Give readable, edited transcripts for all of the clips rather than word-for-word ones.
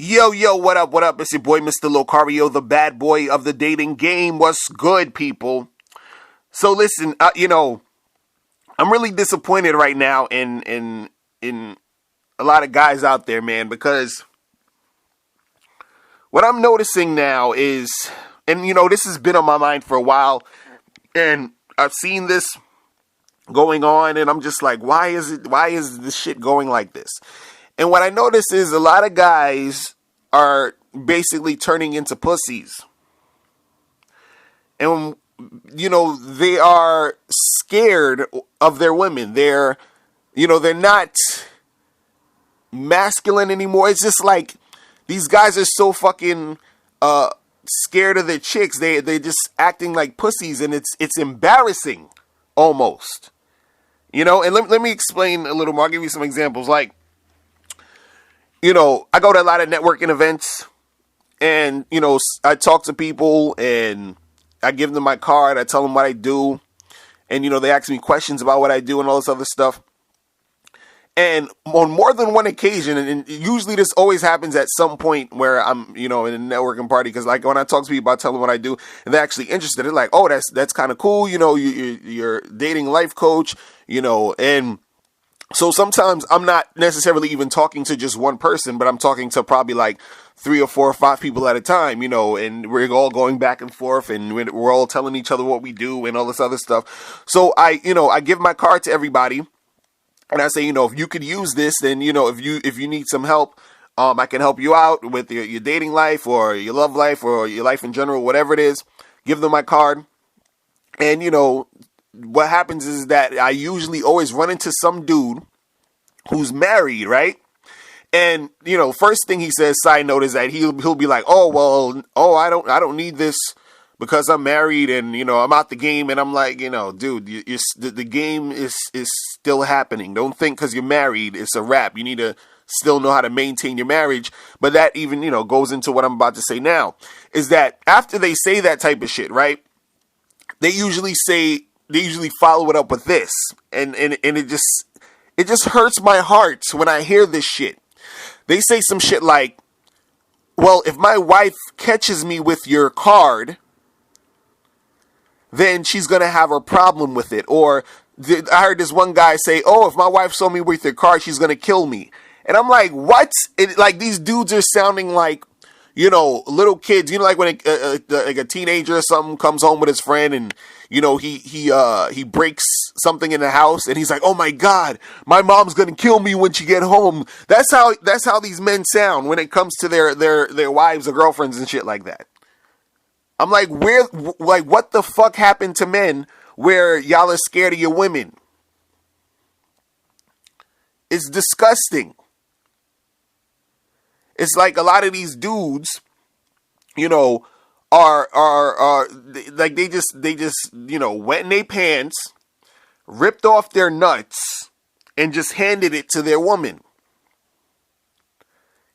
Yo, what up, what up? It's your boy, Mr. Locario, the bad boy of the dating game. What's good, people? So listen, I'm really disappointed right now in a lot of guys out there, man, because what I'm noticing now is, and this has been on my mind for a while, and I've seen this going on, and I'm just like, why is this shit going like this? And what I notice is a lot of guys are basically turning into pussies. And, they are scared of their women. They're not masculine anymore. It's just like these guys are so fucking scared of their chicks. They're just acting like pussies, and it's embarrassing almost. And let me explain a little more. I'll give you some examples. Like, I go to a lot of networking events, and, I talk to people, and I give them my card. I tell them what I do, and, they ask me questions about what I do and all this other stuff. And on more than one occasion, and usually this always happens at some point where I'm, in a networking party, because like when I talk to people, I tell them what I do, and they're actually interested. They're like, oh, that's kind of cool. You're dating life coach, and so sometimes I'm not necessarily even talking to just one person, but I'm talking to probably like 3 or 4 or 5 people at a time, and we're all going back and forth, and we're all telling each other what we do and all this other stuff. So I give my card to everybody, and I say, if you could use this, then, if you need some help, I can help you out with your dating life or your love life or your life in general, whatever it is. Give them my card. And, what happens is that I usually always run into some dude who's married, right? And, first thing he says, side note, is that he'll be like, I don't need this because I'm married and, I'm out the game. And I'm like, dude, the game is still happening. Don't think because you're married, it's a wrap. You need to still know how to maintain your marriage. But that even, goes into what I'm about to say now, is that after they say that type of shit, right? They usually follow it up with this. And it just hurts my heart when I hear this shit. They say some shit like, well, if my wife catches me with your card, then she's going to have a problem with it. Or I heard this one guy say, oh, if my wife saw me with your card, she's going to kill me. And I'm like, what? Like, these dudes are sounding like, little kids, like when a teenager or something comes home with his friend and, he breaks something in the house and he's like, oh my God, my mom's going to kill me when she get home. That's how these men sound when it comes to their wives or girlfriends and shit like that. I'm like, what the fuck happened to men where y'all are scared of your women? It's disgusting. It's like a lot of these dudes, are like they just wet in their pants, ripped off their nuts, and just handed it to their woman.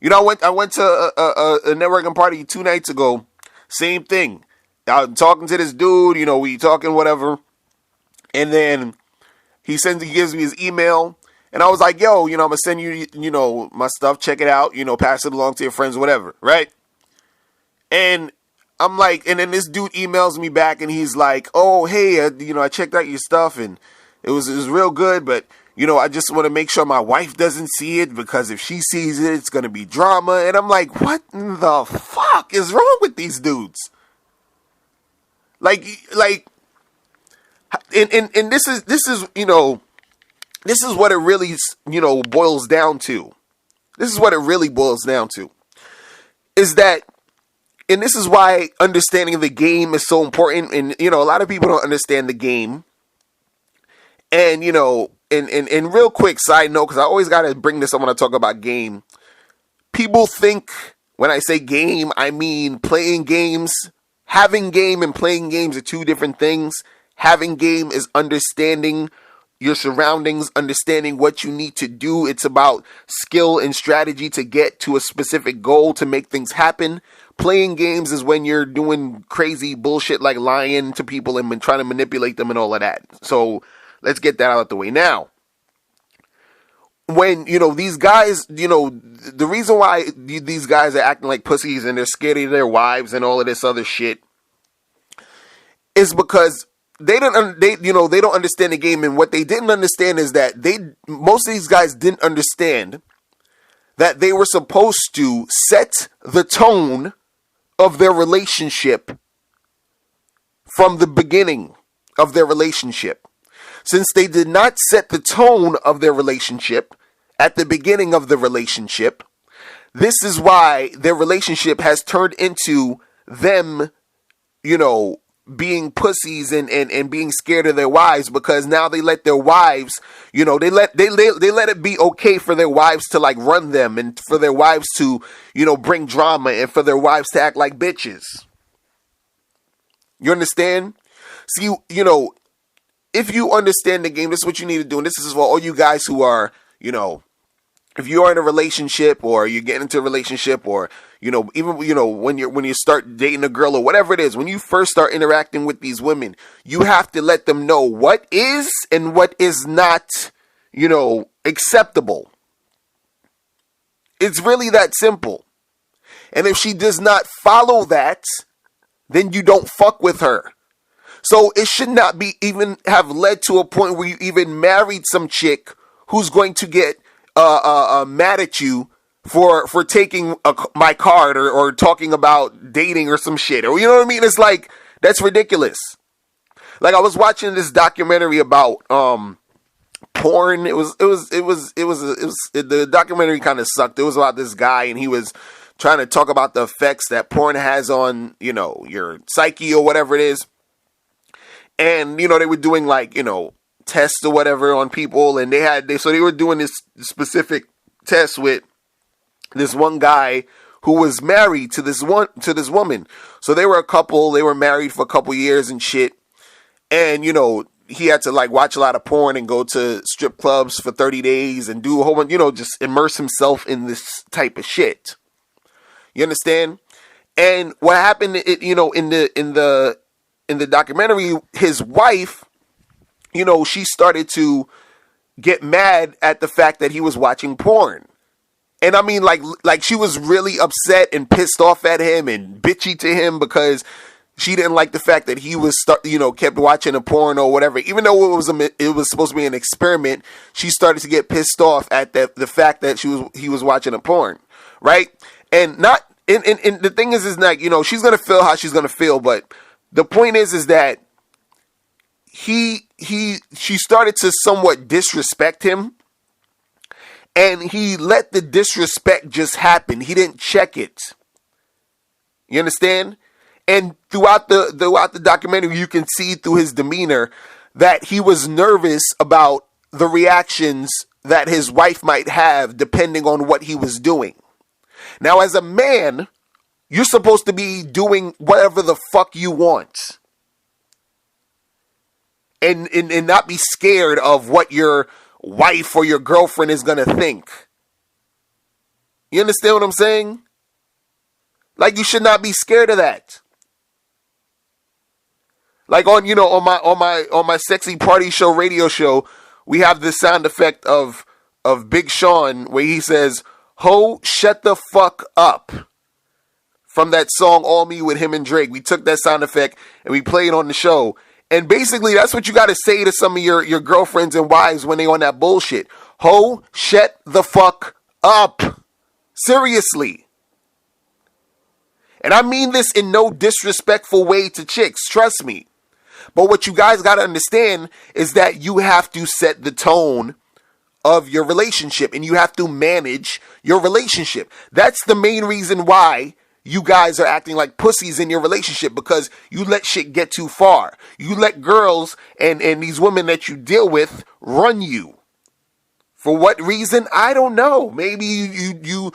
I went to a networking party 2 nights ago. Same thing. I'm talking to this dude, we talking whatever, and then he gives me his email. And I was like, yo, I'm going to send you, my stuff. Check it out. Pass it along to your friends, whatever. Right. And I'm like, and then this dude emails me back and he's like, oh, hey, I checked out your stuff and it was real good. But, I just want to make sure my wife doesn't see it because if she sees it, it's going to be drama. And I'm like, what the fuck is wrong with these dudes? Like, and this is, this is what it really, boils down to. This is what it really boils down to. Is that, and this is why understanding the game is so important. And, a lot of people don't understand the game. And, and real quick side note, because I always got to bring this up when I talk about game. People think when I say game, I mean playing games. Having game and playing games are 2 different things. Having game is understanding your surroundings, understanding what you need to do. It's about skill and strategy to get to a specific goal to make things happen. Playing games is when you're doing crazy bullshit like lying to people and trying to manipulate them and all of that. So let's get that out of the way. Now, when, these guys, the reason why these guys are acting like pussies and they're scared of their wives and all of this other shit is because they don't understand the game. And what they didn't understand is that most of these guys didn't understand that they were supposed to set the tone of their relationship from the beginning of their relationship. Since they did not set the tone of their relationship at the beginning of the relationship, this is why their relationship has turned into them, being pussies and being scared of their wives, because now they let their wives, they let it be okay for their wives to like run them, and for their wives to, bring drama, and for their wives to act like bitches. You understand? See, if you understand the game, this is what you need to do. And this is for all you guys who are, if you are in a relationship, or you're getting into a relationship, or, even, when you start dating a girl or whatever it is, when you first start interacting with these women, you have to let them know what is and what is not, acceptable. It's really that simple. And if she does not follow that, then you don't fuck with her. So it should not be even have led to a point where you even married some chick who's going to get mad at you for taking my card, or talking about dating or some shit, or you know what I mean? It's like, that's ridiculous. Like, I was watching this documentary about porn. The documentary kind of sucked. It was about this guy, and he was trying to talk about the effects that porn has on, your psyche or whatever it is. And, they were doing like, tests or whatever on people, and they were doing this specific test with this one guy who was married to this woman. So they were a couple, they were married for a couple years and shit. And, he had to like watch a lot of porn and go to strip clubs for 30 days and do a whole bunch, just immerse himself in this type of shit. You understand? And what happened, in the documentary, his wife, she started to get mad at the fact that he was watching porn. And I mean, like she was really upset and pissed off at him and bitchy to him because she didn't like the fact that he was kept watching a porn or whatever. Even though it was supposed to be an experiment, she started to get pissed off at the fact that he was watching a porn, right? And the thing is like, she's gonna feel how she's gonna feel, but the point is that she started to somewhat disrespect him, and he let the disrespect just happen. He didn't check it. You understand? And throughout the documentary, you can see through his demeanor that he was nervous about the reactions that his wife might have depending on what he was doing. Now, as a man, you're supposed to be doing whatever the fuck you want. And not be scared of what your wife or your girlfriend is going to think. You understand what I'm saying? Like, you should not be scared of that. Like on my sexy party show, radio show, we have this sound effect of Big Sean where he says, "Ho, shut the fuck up." From that song All Me with him and Drake. We took that sound effect and we played it on the show. And basically that's what you got to say to some of your girlfriends and wives when they on that bullshit. Ho, shut the fuck up. Seriously. And I mean this in no disrespectful way to chicks. Trust me. But what you guys got to understand is that you have to set the tone of your relationship, and you have to manage your relationship. That's the main reason why you guys are acting like pussies in your relationship, because you let shit get too far. You let girls and these women that you deal with run you. For what reason? I don't know. Maybe you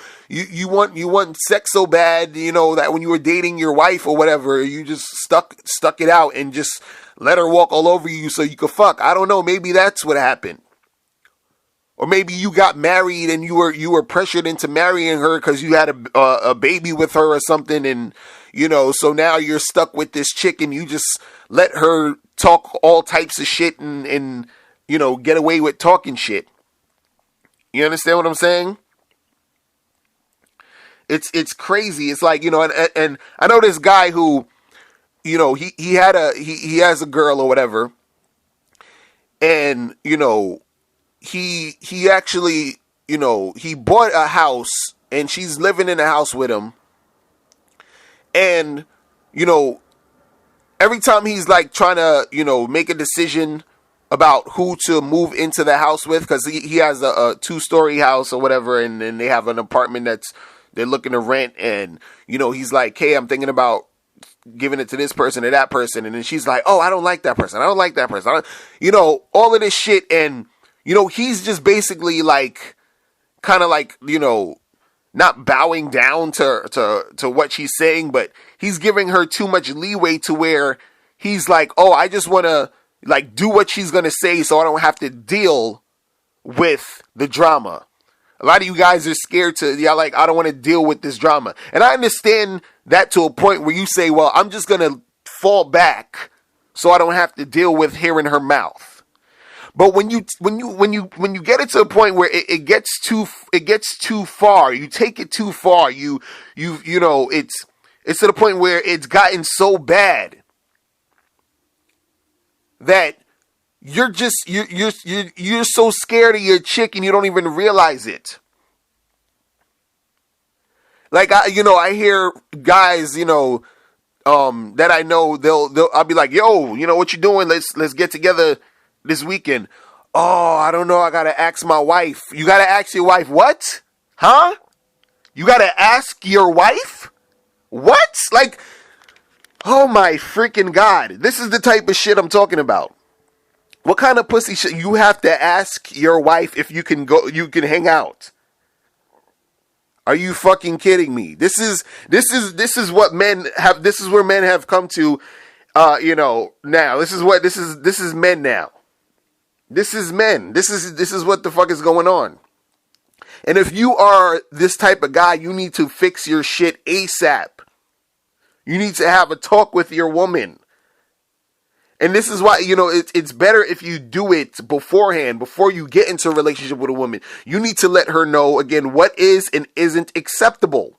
want sex so bad, that when you were dating your wife or whatever, you just stuck it out and just let her walk all over you so you could fuck. I don't know. Maybe that's what happened. Or maybe you got married and you were pressured into marrying her because you had a baby with her or something, and so now you're stuck with this chick and you just let her talk all types of shit and get away with talking shit. You understand what I'm saying? It's crazy. It's like, and I know this guy who, he has a girl or whatever, and he actually, he bought a house and she's living in the house with him, and every time he's like trying to make a decision about who to move into the house with, because he has a 2-story house or whatever, and then they have an apartment they're looking to rent, and he's like, hey, I'm thinking about giving it to this person or that person, and then she's like, oh, I don't like that person, I don't like that person, all of this shit, and he's just basically like kind of like not bowing down to what she's saying, but he's giving her too much leeway to where he's like, oh, I just want to like do what she's gonna say so I don't have to deal with the drama. A lot of you guys are scared y'all like, I don't want to deal with this drama. And I understand that to a point where you say, well, I'm just going to fall back so I don't have to deal with hearing her mouth. But when you get it to a point where it gets too far, you take it too far, it's to the point where it's gotten so bad that you're so scared of your chick and you don't even realize it. Like I hear guys, that I know, I'll be like, yo, what you doing? Let's get together this weekend. Oh, I don't know. I gotta ask my wife. You gotta ask your wife what? Huh? You gotta ask your wife? What? Like, oh my freaking God. This is the type of shit I'm talking about. What kind of pussy shit? You have to ask your wife if you can hang out. Are you fucking kidding me? This is what men have. This is where men have come to. Now this is men now. This is men. This is what the fuck is going on. And if you are this type of guy, you need to fix your shit ASAP. You need to have a talk with your woman. And this is why, it's better if you do it beforehand, before you get into a relationship with a woman. You need to let her know, again, what is and isn't acceptable.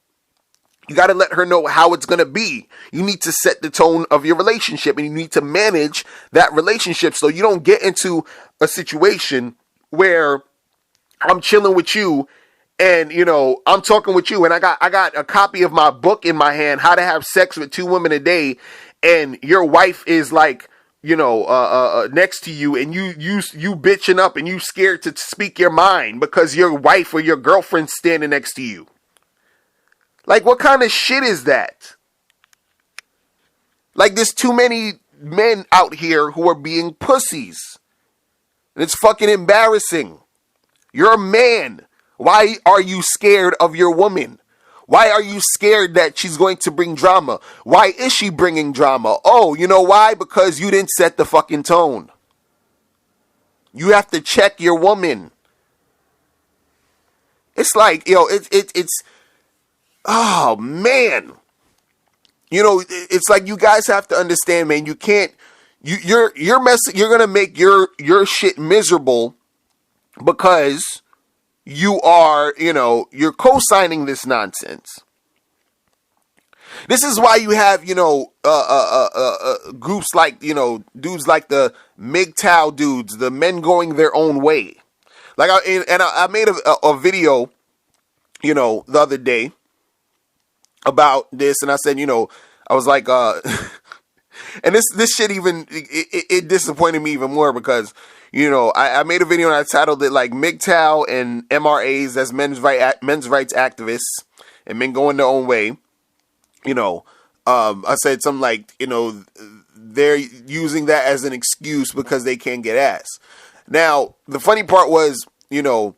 You got to let her know how it's going to be. You need to set the tone of your relationship, and you need to manage that relationship so you don't get into a situation where I'm chilling with you and, I'm talking with you and I got a copy of my book in my hand, How to Have Sex with 2 Women a Day, and your wife is like, next to you, and you bitching up and you scared to speak your mind because your wife or your girlfriend's standing next to you. Like, what kind of shit is that? Like, there's too many men out here who are being pussies. And it's fucking embarrassing. You're a man. Why are you scared of your woman? Why are you scared that she's going to bring drama? Why is she bringing drama? Oh, you know why? Because you didn't set the fucking tone. You have to check your woman. It's like, it's oh man. It's like you guys have to understand, man. You can't. You're gonna make your shit miserable because you are, you're co-signing this nonsense. This is why you have, groups like, dudes like the MGTOW dudes, the men going their own way. Like, I made a video, the other day about this, and I said, I was like, and this shit even, it disappointed me even more because, I made a video and I titled it like MGTOW and MRAs, that's men's rights activists and men going their own way. I said something like, they're using that as an excuse because they can't get ass. Now, the funny part was, I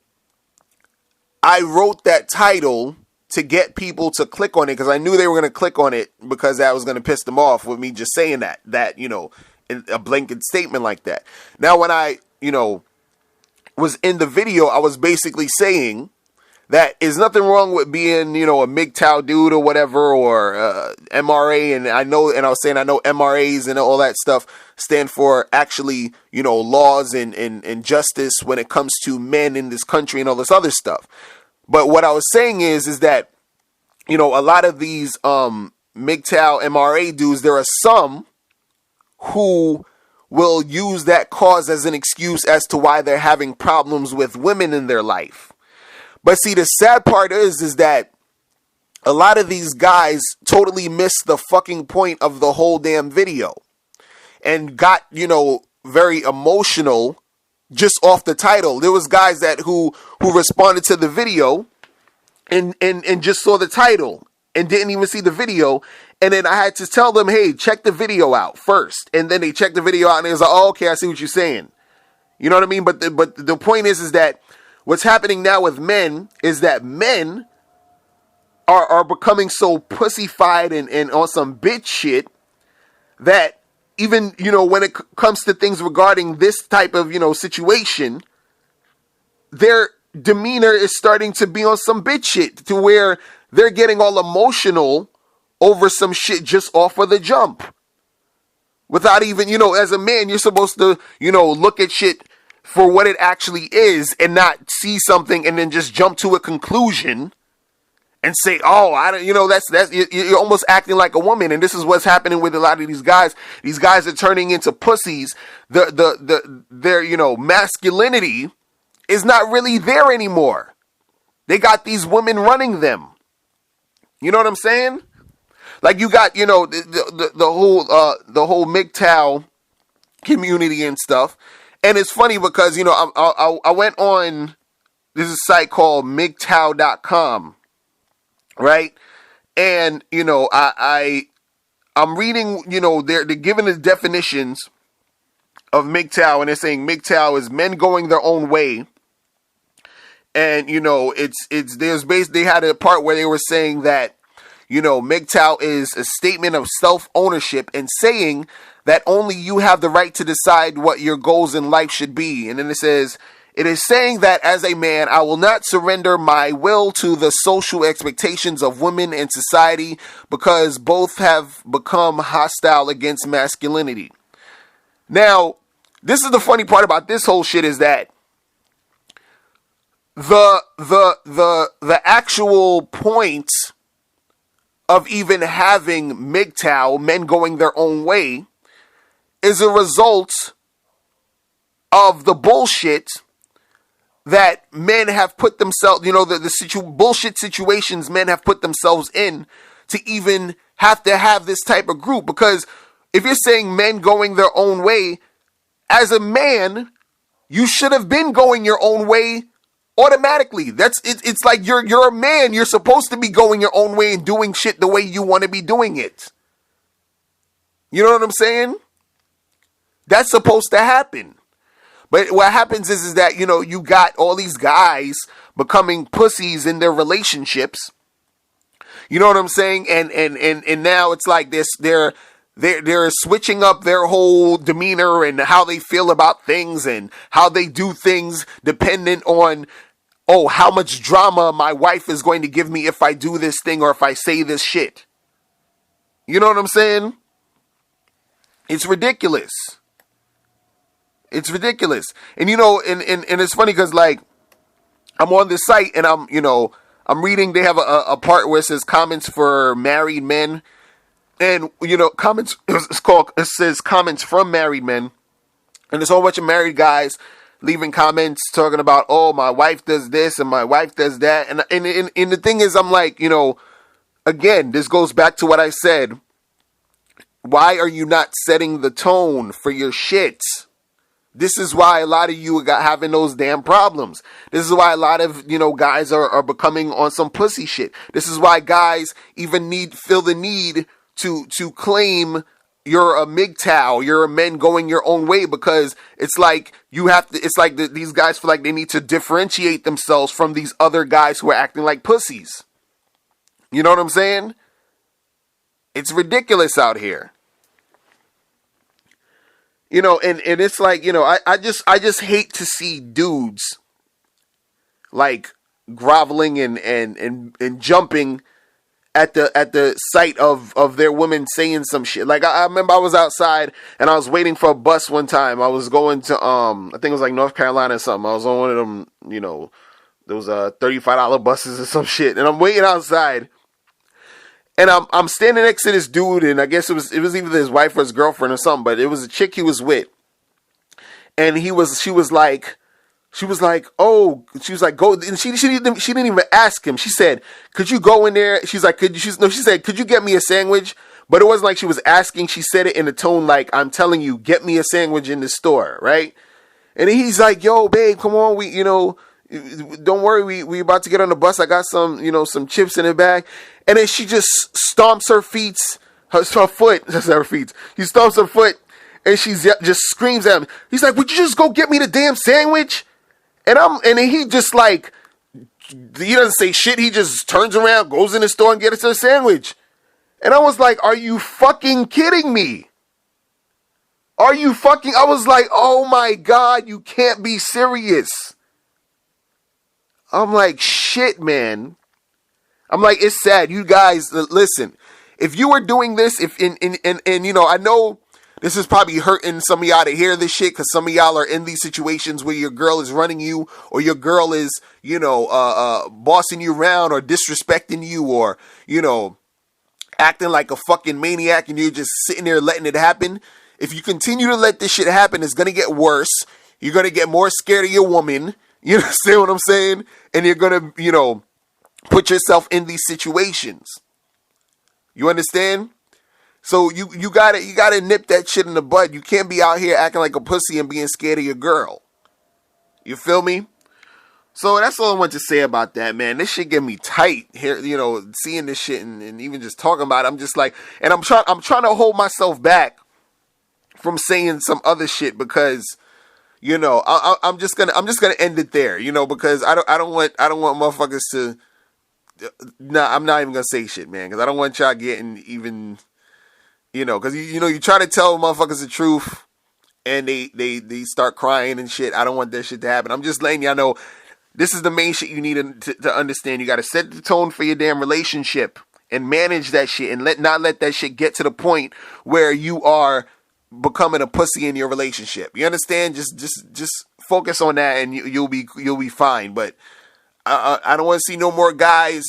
wrote that title to get people to click on it because I knew they were going to click on it because that was going to piss them off with me just saying that, a blanket statement like that. Now, when I, was in the video, I was basically saying that is nothing wrong with being, you know, a MGTOW dude or whatever, or MRA. And I was saying, I know MRAs and all that stuff stand for actually, you know, laws and justice when it comes to men in this country and all this other stuff. But what I was saying is that, you know, a lot of these MGTOW MRA dudes, there are some who will use that cause as an excuse as to why they're having problems with women in their life. But see, the sad part is that a lot of these guys totally missed the fucking point of the whole damn video and got, you know, very emotional just off the title. There was guys that who responded to the video and just saw the title and didn't even see the video. And then I had to tell them, hey, check the video out first. And then they checked the video out and they was like, oh, okay, I see what you're saying. You know what I mean? But the point is that what's happening now with men is that men are becoming so pussified and on some bitch shit that even, you know, when it comes to things regarding this type of, you know, situation, their demeanor is starting to be on some bitch shit to where they're getting all emotional over some shit just off of the jump. Without even, you know, as a man, you're supposed to, you know, look at shit for what it actually is and not see something and then just jump to a conclusion and say, oh, I don't, you know, that's you're almost acting like a woman. And this is what's happening with a lot of these guys. These guys are turning into pussies. Their, you know, masculinity is not really there anymore. They got these women running them. You know what I'm saying? Like you got, you know, the whole MGTOW community and stuff. And it's funny because, you know, I went on, this is a site called MGTOW.com, right? And, you know, I'm reading, you know, they're giving the definitions of MGTOW, and they're saying MGTOW is men going their own way. And, you know, they had a part where they were saying that, you know, MGTOW is a statement of self-ownership and saying that only you have the right to decide what your goals in life should be. And then it says, it is saying that as a man, I will not surrender my will to the social expectations of women and society because both have become hostile against masculinity. Now, this is the funny part about this whole shit is that the actual point of even having MGTOW, men going their own way, is a result of the bullshit that men have put themselves, you know, bullshit situations men have put themselves in to even have to have this type of group. Because if you're saying men going their own way, as a man, you should have been going your own way automatically. It's like you're a man. You're supposed to be going your own way and doing shit the way you want to be doing it. You know what I'm saying? That's supposed to happen. But what happens is that, you know, you got all these guys becoming pussies in their relationships. You know what I'm saying? And now it's like this, they're switching up their whole demeanor and how they feel about things and how they do things dependent on, oh, how much drama my wife is going to give me if I do this thing or if I say this shit. You know what I'm saying? It's ridiculous. It's ridiculous. And, you know, and it's funny because, like, I'm on this site and I'm reading, they have a part where it says comments for married men. And, you know, comments, it says comments from married men. And there's a whole bunch of married guys leaving comments talking about, oh, my wife does this and my wife does that. And the thing is, I'm like, you know, again, this goes back to what I said. Why are you not setting the tone for your shit? This is why a lot of you are having those damn problems. This is why a lot of, you know, guys are becoming on some pussy shit. This is why guys even feel the need to claim you're a MGTOW, you're a men going your own way, because it's like you have to, it's like these guys feel like they need to differentiate themselves from these other guys who are acting like pussies. You know what I'm saying? It's ridiculous out here. You know, and it's like, you know, I just hate to see dudes like groveling and jumping at the sight of their women saying some shit. Like I remember I was outside and I was waiting for a bus one time. I was going to I think it was like North Carolina or something. I was on one of them, those $35 buses or some shit. And I'm waiting outside. And I'm standing next to this dude, and I guess it was either his wife or his girlfriend or something, but it was a chick he was with. And she was like, oh, she was like, go, and she didn't even ask him. She said, could you go in there? She's like, she said, could you get me a sandwich? But it wasn't like she was asking. She said it in a tone like, I'm telling you, get me a sandwich in the store, right? And he's like, yo, babe, come on, don't worry, we about to get on the bus. I got some chips in the bag. And then she just stomps her feet, her foot, that's her feet. He stomps her foot, and she just screams at him. He's like, would you just go get me the damn sandwich? And then he just like, he doesn't say shit. He just turns around, goes in the store and gets her a sandwich. And I was like, are you fucking kidding me? I was like, oh my God, you can't be serious. I'm like, shit, man. I'm like, it's sad. You guys, listen, if you were doing this, I know this is probably hurting some of y'all to hear this shit, because some of y'all are in these situations where your girl is running you, or your girl is, bossing you around, or disrespecting you, or, acting like a fucking maniac, and you're just sitting there letting it happen. If you continue to let this shit happen, it's going to get worse. You're going to get more scared of your woman. You understand what I'm saying? And you're going to, put yourself in these situations. You understand? So you gotta nip that shit in the bud. You can't be out here acting like a pussy and being scared of your girl. You feel me? So that's all I want to say about that, man. This shit get me tight here, seeing this shit and even just talking about it. I'm just like, and I'm trying to hold myself back from saying some other shit, because I'm just gonna end it there, because I don't want motherfuckers to. Nah, I'm not even gonna say shit, man, because I don't want y'all getting even, because you try to tell motherfuckers the truth, and they start crying and shit. I don't want that shit to happen. I'm just letting y'all know this is the main shit you need to understand. You got to set the tone for your damn relationship and manage that shit, and not let that shit get to the point where you are becoming a pussy in your relationship. You understand? Just focus on that, and you'll be fine. But I don't want to see no more guys,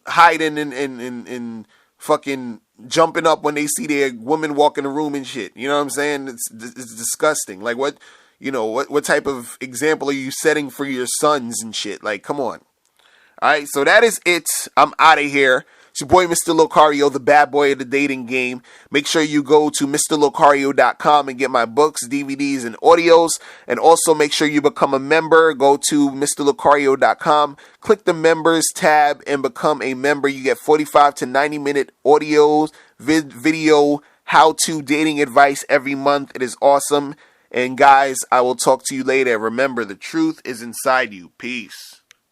hiding and fucking jumping up when they see their woman walk in the room and shit. You know what I'm saying? It's disgusting. Like what type of example are you setting for your sons and shit? Like, come on. All right, so that is it. I'm out of here. It's your boy, Mr. Locario, the bad boy of the dating game. Make sure you go to MrLocario.com and get my books, DVDs, and audios. And also make sure you become a member. Go to MrLocario.com, click the members tab, and become a member. You get 45 to 90-minute audios, video, how-to dating advice every month. It is awesome. And guys, I will talk to you later. Remember, the truth is inside you. Peace.